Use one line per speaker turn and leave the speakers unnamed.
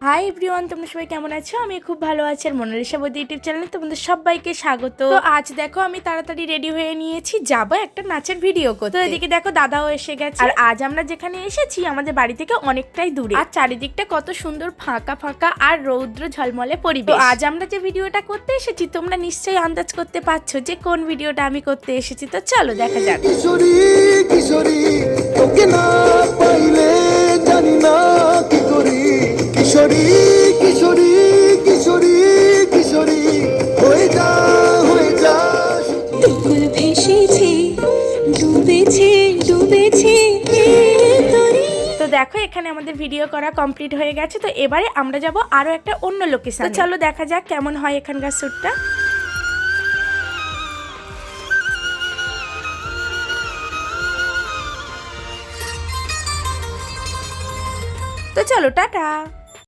Hi everyone, তোমরা সবাই কেমন আছো? আমি খুব ভালো আছি। আর মোনালিসা বৌদি ইউটিউব চ্যানেলে তোমাদের সবাইকে স্বাগত। তো আজ দেখো আমি তাড়াতাড়ি রেডি হয়ে নিয়েছি, যাবো একটা নাচের ভিডিও করতে। তো এদিকে দেখো দাদাও এসে গেছে। আর আজ আমরা যেখানে এসেছি আমাদের বাড়ি থেকে অনেকটাই দূরে, আর চারিদিকটা কত সুন্দর ফাঁকা ফাঁকা আর রৌদ্র ঝলমলে পরিবেশ। তো আজ আমরা যে ভিডিওটা করতে এসেছি তোমরা নিশ্চয়ই আন্দাজ করতে পারছো যে কোন ভিডিওটা আমি করতে এসেছি। তো চলো দেখা যাক।
কিশোরী কিশোরী তোকে না পাইলে জানি না কি করি। কিশোরী কিশোরী কিশোরী কিশোরী হয়ে যা
দুপুর ভেসেছে ডুবেছে ডুবেছে
তো দেখো এখানে আমাদের ভিডিও করা কমপ্লিট হয়ে গেছে। তো এবারে আমরা যাব আরো একটা অন্য লোকেশন। তো চলো দেখা যাক কেমন হয় এখানকার শ্যুটটা। তো চলো টাটা।